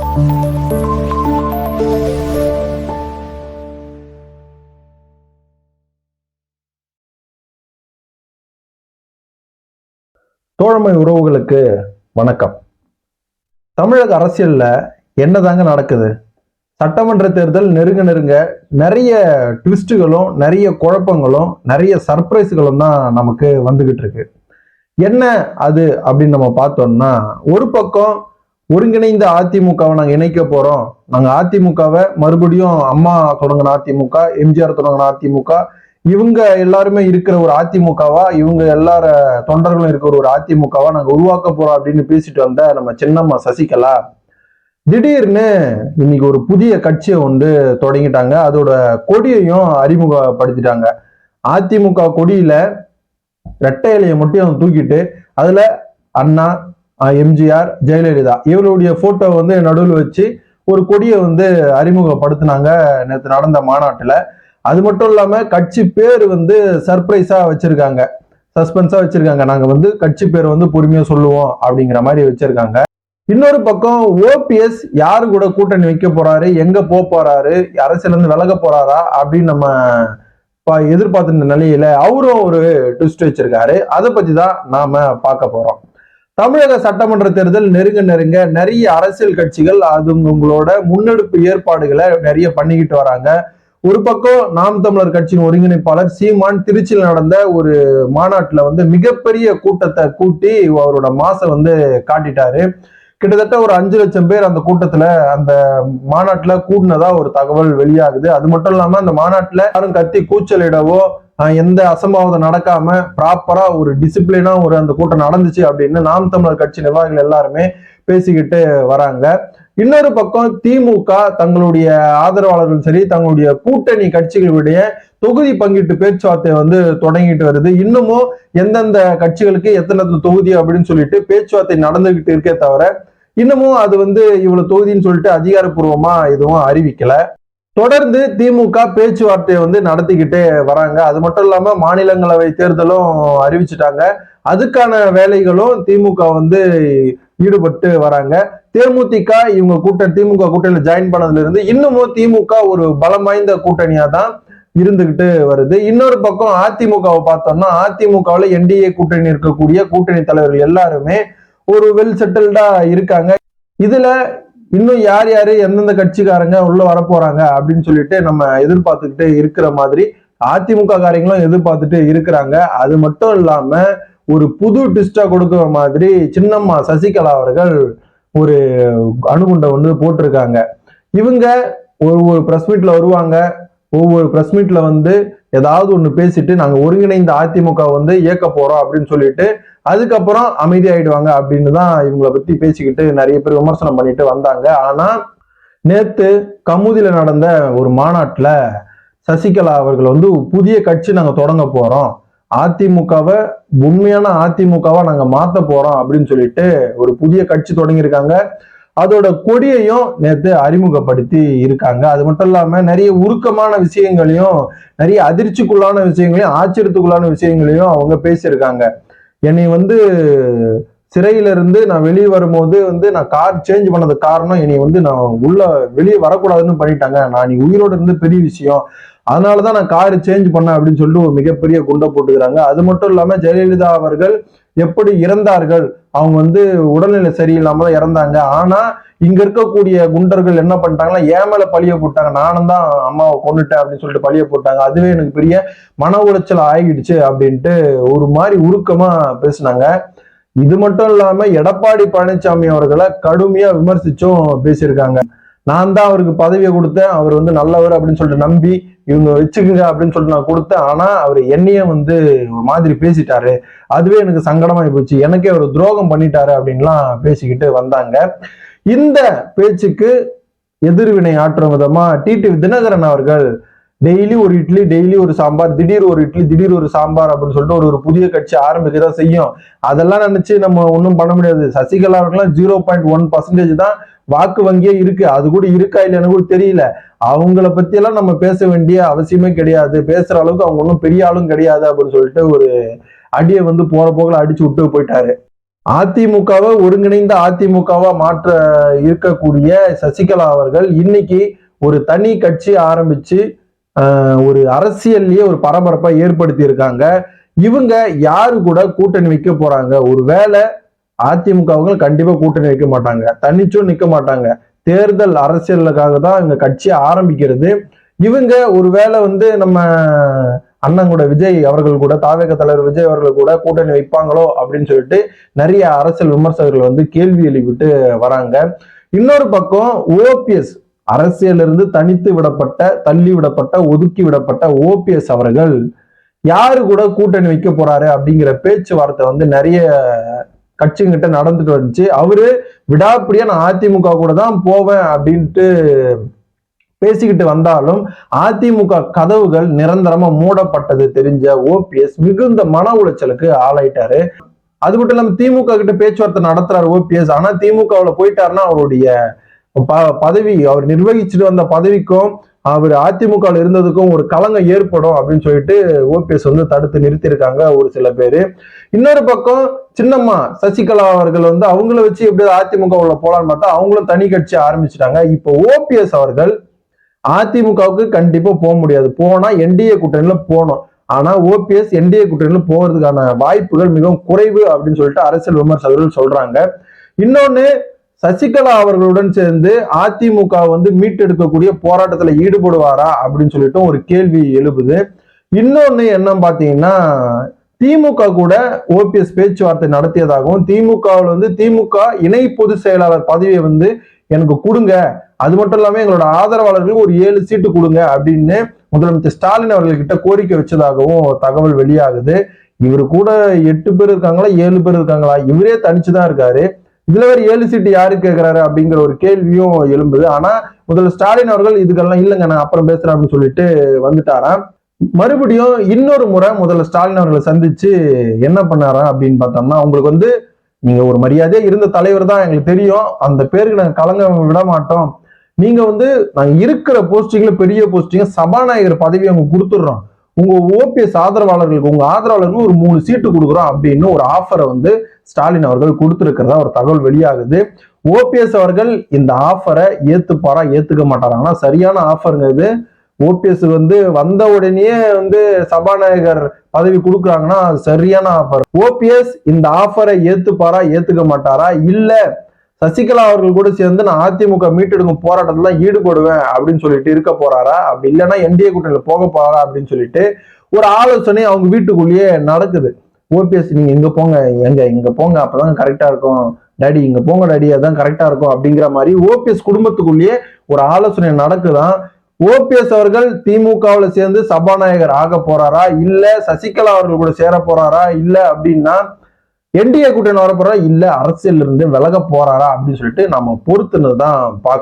தோழமை உறவுகளுக்கு வணக்கம். தமிழக அரசியல்ல என்னதாங்க நடக்குது? சட்டமன்ற தேர்தல் நெருங்க நிறைய ட்விஸ்டுகளும் நிறைய குழப்பங்களும் நிறைய சர்ப்ரைஸ்களும் தான் நமக்கு வந்துகிட்டு இருக்கு. என்ன அது அப்படின்னு நம்ம பார்த்தோம்னா, ஒரு பக்கம் ஒருங்கிணைந்த அதிமுகவை நாங்க இணைக்க போறோம், நாங்க அதிமுகவை மறுபடியும் அம்மா தொடங்கின அதிமுக, எம்ஜிஆர் தொடங்கின அதிமுக, இவங்க எல்லாருமே இருக்கிற ஒரு அதிமுகவா, இவங்க எல்லார தொண்டர்களும் இருக்கிற ஒரு அதிமுகவா நாங்க உருவாக்க போறோம் அப்படின்னு பேசிட்டு வந்த நம்ம சின்னம்மா சசிகலா திடீர்னு இன்னைக்கு ஒரு புதிய கட்சியை தொடங்கிட்டாங்க. அதோட கொடியையும் அறிமுகப்படுத்திட்டாங்க. அதிமுக கொடியில ரெட்டை இலையை மட்டும் தூக்கிட்டு அதுல அண்ணா, எம்ஜிஆர், ஜெயலலிதா இவருடைய போட்டோ நடுவில் வச்சு ஒரு கொடியை அறிமுகப்படுத்தினாங்க நேற்று நடந்த மாநாட்டுல. அது மட்டும் இல்லாம கட்சி பேர் சர்ப்ரைஸா வச்சிருக்காங்க, சஸ்பென்ஸா வச்சிருக்காங்க. நாங்க கட்சி பேர் பொறுமையா சொல்லுவோம் அப்படிங்கிற மாதிரி வச்சிருக்காங்க. இன்னொரு பக்கம் ஓபிஎஸ் யாரு கூட கூட்டணி வைக்க போறாரு, எங்க போறாரு, அரசியல இருந்து விலக போறாரா அப்படின்னு நம்ம எதிர்பார்த்திருந்த நிலையில அவரும் ஒரு ட்விஸ்ட் வச்சிருக்காரு. அதை பத்தி தான் நாம பார்க்க போறோம். தமிழக சட்டமன்ற தேர்தல் நெருங்க நிறைய அரசியல் கட்சிகள் அதுங்களோட முன்னெடுப்பு ஏற்பாடுகளை நிறைய பண்ணிக்கிட்டு வராங்க. ஒரு பக்கம் நாம் தமிழர் கட்சியின் ஒருங்கிணைப்பாளர் சீமான் திருச்சியில் நடந்த ஒரு மாநாட்டுல மிகப்பெரிய கூட்டத்தை கூட்டி அவரோட மாச காட்டிட்டாரு. கிட்டத்தட்ட ஒரு 5 லட்சம் பேர் அந்த கூட்டத்துல அந்த மாநாட்டுல கூடினதா ஒரு தகவல் வெளியாகுது. அது மட்டும் இல்லாம அந்த மாநாட்டுல யாரும் கத்தி கூச்சலிடவோ எந்த அசம்பாவிதம் நடக்காம ப்ராப்பரா ஒரு டிசிப்ளினா அந்த கூட்டம் நடந்துச்சு அப்படின்னு நாம் தமிழர் கட்சி நிர்வாகிகள் எல்லாருமே பேசிக்கிட்டு வராங்க. இன்னொரு பக்கம் திமுக தங்களுடைய ஆதரவாளர்களும் சரி, தங்களுடைய கூட்டணி கட்சிகளுடைய தொகுதி பங்கீட்டு பேச்சுவார்த்தை தொடங்கிட்டு வருது. இன்னமும் எந்தெந்த கட்சிகளுக்கு எத்தனை தொகுதி அப்படின்னு சொல்லிட்டு பேச்சுவார்த்தை நடந்துகிட்டு இருக்கே தவிர இன்னமும் அது இவ்வளவு தொகுதின்னு சொல்லிட்டு அதிகாரப்பூர்வமா எதுவும் அறிவிக்கல. தொடர்ந்து திமுக பேச்சுவார்த்தையை நடத்திக்கிட்டே வராங்க. அது மட்டும் இல்லாம மாநிலங்களவை தேர்தலும் அறிவிச்சுட்டாங்க. அதுக்கான வேலைகளும் திமுக ஈடுபட்டு வராங்க. தேமுதிக இவங்க திமுக கூட்டணியில ஜாயின் பண்ணதுல இருந்து இன்னமும் திமுக ஒரு பலம் வாய்ந்த கூட்டணியா தான் இருந்துகிட்டு வருது. இன்னொரு பக்கம் அதிமுகவை பார்த்தோம்னா, அதிமுகவில் என்டிஏ கூட்டணி இருக்கக்கூடிய கூட்டணி தலைவர்கள் எல்லாருமே ஒரு வெல் செட்டில்டா இருக்காங்க. இதுல இன்னும் யார் யாரு எந்தெந்த கட்சிக்காரங்க உள்ள வரப்போறாங்க அப்படின்னு சொல்லிட்டு நம்ம எதிர்பார்த்துக்கிட்டு இருக்கிற மாதிரி அதிமுக காரங்களும் எதிர்பார்த்துட்டு இருக்கிறாங்க. அது மட்டும் இல்லாம ஒரு புது ட்விஸ்டா கொடுக்கிற மாதிரி சின்னம்மா சசிகலா அவர்கள் ஒரு அணுகுண்டை போட்டிருக்காங்க. இவங்க ஒரு பிரஸ் மீட்ல வருவாங்க. ஒவ்வொரு பிரஸ் மீட்ல ஏதாவது ஒண்ணு பேசிட்டு நாங்க ஒருங்கிணைந்த அதிமுக இயக்க போறோம் அப்படின்னு சொல்லிட்டு அதுக்கப்புறம் அமைதியாயிடுவாங்க அப்படின்னு தான் இவங்களை பத்தி பேசிக்கிட்டு நிறைய பேர் விமர்சனம் பண்ணிட்டு வந்தாங்க. ஆனா நேத்து கமுதியில நடந்த ஒரு மாநாட்டுல சசிகலா அவர்கள் புதிய கட்சி நாங்க தொடங்க போறோம், அதிமுகவை உண்மையான அதிமுகவா நாங்க மாத்த போறோம் அப்படின்னு சொல்லிட்டு ஒரு புதிய கட்சி தொடங்கியிருக்காங்க. அதோட கொடியையும் நேத்து அறிமுகப்படுத்தி இருக்காங்க. அது மட்டும் இல்லாம நிறைய உருக்கமான விஷயங்களையும் நிறைய அதிர்ச்சிக்குள்ளான விஷயங்களையும் ஆச்சரியத்துக்குள்ளான விஷயங்களையும் அவங்க பேசியிருக்காங்க. என்னை சிறையில இருந்து நான் வெளியே வரும்போது நான் கார் சேஞ்ச் பண்ணது காரணம் என்னை நான் உள்ள வெளியே வரக்கூடாதுன்னு பண்ணிட்டாங்க, நான் நீ உயிரோடு இருந்து பெரிய விஷயம், அதனாலதான் நான் கார் சேஞ்ச் பண்ணேன் அப்படின்னு சொல்லிட்டு ஒரு மிகப்பெரிய குண்டை போட்டுக்கிறாங்க. அது மட்டும் இல்லாம ஜெயலலிதா அவர்கள் எப்படி இறந்தார்கள், அவங்க உடல்நிலை சரியில்லாம தான் இறந்தாங்க. ஆனா இங்க இருக்கக்கூடிய குண்டர்கள் என்ன பண்ணிட்டாங்கன்னா ஏன் மேல பழிய போட்டாங்க, நானும் தான் அம்மாவை கொண்டுட்டேன் அப்படின்னு சொல்லிட்டு பழிய போட்டாங்க, அதுவே எனக்கு பெரிய மன உளைச்சல் ஆகிடுச்சு அப்படின்ட்டு ஒரு மாதிரி உருக்கமா பேசினாங்க. இது மட்டும் இல்லாம எடப்பாடி பழனிசாமி அவர்களை கடுமையா விமர்சிச்சும் பேசியிருக்காங்க. நான் தான் அவருக்கு பதவியை கொடுத்தேன், அவர் நல்லவர் அப்படின்னு சொல்லிட்டு நம்பி இவங்க வச்சுக்குங்க அப்படின்னு சொல்லிட்டு நான் கொடுத்தேன், ஆனா அவர் என்னையே ஒரு மாதிரி பேசிட்டாரு, அதுவே எனக்கு சங்கடமாயி போச்சு, எனக்கே ஒரு துரோகம் பண்ணிட்டாரு அப்படின்லாம் பேசிக்கிட்டு வந்தாங்க. இந்த பேச்சுக்கு எதிர்வினை ஆற்றும் விதமா டிடிவி தினகரன் அவர்கள் டெய்லி ஒரு இட்லி, டெய்லி ஒரு சாம்பார், திடீர் ஒரு இட்லி, திடீர் ஒரு சாம்பார் அப்படின்னு சொல்லிட்டு ஒரு புதிய கட்சி ஆரம்பிக்கதான் செய்யும். அதெல்லாம் நினைச்சு நம்ம ஒன்றும் பண்ண முடியாது. சசிகலா அவர்கள்லாம் 0.1% தான் வாக்கு வங்கியே இருக்கு, அது கூட இருக்கா இல்லைன்னு கூட தெரியல. அவங்கள பத்தி எல்லாம் நம்ம பேச வேண்டிய அவசியமே கிடையாது, பேசுற அளவுக்கு அவங்க ஒன்றும் பெரிய ஆளும் கிடையாது அப்படின்னு சொல்லிட்டு ஒரு அடியை போற போக்குல அடிச்சு விட்டு போயிட்டாரு. அதிமுகவை ஒருங்கிணைந்த அதிமுகவா மாற்ற இருக்கக்கூடிய சசிகலா அவர்கள் இன்னைக்கு ஒரு தனி கட்சி ஆரம்பிச்சு ஒரு அரசியல்லையே ஒரு பரபரப்பை ஏற்படுத்தி இருக்காங்க. இவங்க யாரு கூட கூட்டணி வைக்க போறாங்க? ஒருவேளை அதிமுகவுங்க கண்டிப்பா கூட்டணி வைக்க மாட்டாங்க, தனிச்சும் நிக்க மாட்டாங்க. தேர்தல் அரசியலுக்காக தான் இவங்க கட்சியை ஆரம்பிக்கிறது. இவங்க ஒருவேளை நம்ம அண்ணன் கூட விஜய் அவர்கள் கூட தாவேக தலைவர் விஜய் அவர்கள் கூட கூட்டணி வைப்பாங்களோ அப்படின்னு சொல்லிட்டு நிறைய அரசியல் விமர்சகர்கள் கேள்வி எழுப்பிட்டு வராங்க. இன்னொரு பக்கம் ஓபிஎஸ் அரசியலிருந்து தனித்து விடப்பட்ட, தள்ளி விடப்பட்ட, ஒதுக்கி விடப்பட்ட ஓபிஎஸ் அவர்கள் யாரு கூட கூட்டணி வைக்க போறாரு அப்படிங்கிற பேச்சுவார்த்தை நிறைய கட்சிங்கிட்ட நடந்துட்டு வந்துச்சு. அவரு விடாப்பிடியா நான் அதிமுக கூட தான் போவேன் அப்படின்ட்டு பேசிக்கிட்டு வந்தாலும் அதிமுக கதவுகள் நிரந்தரமா மூடப்பட்டது தெரிஞ்ச ஓபிஎஸ் மிகுந்த மன உளைச்சலுக்கு ஆளாயிட்டாரு. அது மட்டும் இல்லாம திமுக கிட்ட பேச்சுவார்த்தை நடத்துறாரு ஓபிஎஸ். ஆனா திமுகவுல போயிட்டாருன்னா அவருடைய பதவி, அவர் நிர்வகிச்சுட்டு வந்த பதவிக்கும் அவர் அதிமுக இருந்ததுக்கும் ஒரு களங்கம் ஏற்படும் அப்படின்னு சொல்லிட்டு ஓபிஎஸ் தடுத்து நிறுத்திருக்காங்க ஒரு சில பேரு. இன்னொரு பக்கம் சின்னம்மா சசிகலா அவர்கள் அவங்கள வச்சு எப்படியாவது அதிமுக உள்ள போலான்னு பார்த்தா அவங்களும் தனி கட்சி ஆரம்பிச்சுட்டாங்க. இப்போ ஓபிஎஸ் அவர்கள் அதிமுகவுக்கு கண்டிப்பா போக முடியாது, போனா என்டிஏ கூட்டணியில போகணும். ஆனா ஓபிஎஸ் என்டிஏ கூட்டணியில போறதுக்கான வாய்ப்புகள் மிகவும் குறைவு அப்படின்னு சொல்லிட்டு அரசியல் விமர்சகர்கள் சொல்றாங்க. இன்னொன்னு, சசிகலா அவர்களுடன் சேர்ந்து அதிமுக மீட்டெடுக்கக்கூடிய போராட்டத்துல ஈடுபடுவாரா அப்படின்னு சொல்லிட்டு ஒரு கேள்வி எழுப்புது. இன்னொன்னு என்ன பாத்தீங்கன்னா, திமுக கூட ஓபிஎஸ் பேச்சுவார்த்தை நடத்தியதாகவும் திமுகவில் திமுக இணை பொதுச் செயலாளர் பதவியை எனக்கு கொடுங்க, அது மட்டும் இல்லாம எங்களோட ஆதரவாளர்களுக்கு ஒரு 7 சீட்டு கொடுங்க அப்படின்னு முதலமைச்சர் ஸ்டாலின் அவர்கள்கிட்ட கோரிக்கை வச்சதாகவும் தகவல் வெளியாகுது. இவரு கூட 8 பேர் இருக்காங்களா 7 பேர் இருக்காங்களா? இவரே தனிச்சுதான் இருக்காரு. இதுல வேற 7 சீட்டு யாரு கேட்கிறாரு அப்படிங்கிற ஒரு கேள்வியும் எழும்புது. ஆனா முதல்ல ஸ்டாலின் அவர்கள் இதுக்கெல்லாம் இல்லைங்க நான் அப்புறம் பேசுறேன் அப்படின்னு சொல்லிட்டு வந்துட்டாராம். மறுபடியும் இன்னொரு முறை முதல்ல ஸ்டாலின் அவர்களை சந்திச்சு என்ன பண்ணாரா அப்படின்னு பார்த்தோம்னா, உங்களுக்கு நீங்க ஒரு மரியாதையா இருந்த தலைவர் தான் எங்களுக்கு தெரியும், அந்த பேருக்கு நாங்க கலங்க விட மாட்டோம். நீங்க நாங்க இருக்கிற போஸ்டிங்ல பெரிய போஸ்டிங் சபாநாயகர் பதவி அவங்க கொடுத்துடுறோம், உங்க ஓபிஎஸ் ஆதரவாளர்களுக்கு உங்க ஆதரவாளர்களுக்கு ஒரு 3 சீட்டு கொடுக்குறோம் அப்படின்னு ஒரு ஆஃபரை ஸ்டாலின் அவர்கள் கொடுத்திருக்கிறதா ஒரு தகவல் வெளியாகுது. ஓபிஎஸ் அவர்கள் இந்த ஆஃபரை ஏத்துப்பாரா ஏத்துக்க மாட்டாராங்கன்னா சரியான ஆஃபருங்க இது. ஓபிஎஸ் வந்த உடனே சபாநாயகர் பதவி கொடுக்குறாங்கன்னா சரியான ஆஃபர். ஓபிஎஸ் இந்த ஆஃபரை ஏத்துப்பாரா ஏத்துக்க மாட்டாரா, இல்ல சசிகலா அவர்கள் கூட சேர்ந்து நான் அதிமுக மீட்டெடுக்கும் போராட்டத்துல ஈடுபடுவேன் அப்படின்னு சொல்லிட்டு இருக்க போறாரா, அப்படி இல்லைன்னா என்டிஏ கூட்டணியில போக போறாரா அப்படின்னு சொல்லிட்டு ஒரு ஆலோசனை அவங்க வீட்டுக்குள்ளேயே நடக்குது. ஓபிஎஸ் நீங்க இங்க போங்க, இங்க போங்க அப்பதான் கரெக்டா இருக்கும் டாடி, இங்க போங்க டாடி அதான் கரெக்டா இருக்கும் அப்படிங்கிற மாதிரி ஓபிஎஸ் குடும்பத்துக்குள்ளேயே ஒரு ஆலோசனை நடக்குதான். ஓபிஎஸ் அவர்கள் திமுகவில் சேர்ந்து சபாநாயகர் ஆக போறாரா, இல்ல சசிகலா அவர்கள் கூட சேர போறாரா, இல்ல அப்படின்னா என்டிஏ கூட்டணி வர போறா, இல்ல அரசியல் இருந்து விலக போறாரா அப்படின்னு சொல்லிட்டு நம்ம பொறுத்துன்னு தான் பார்க்கணும்.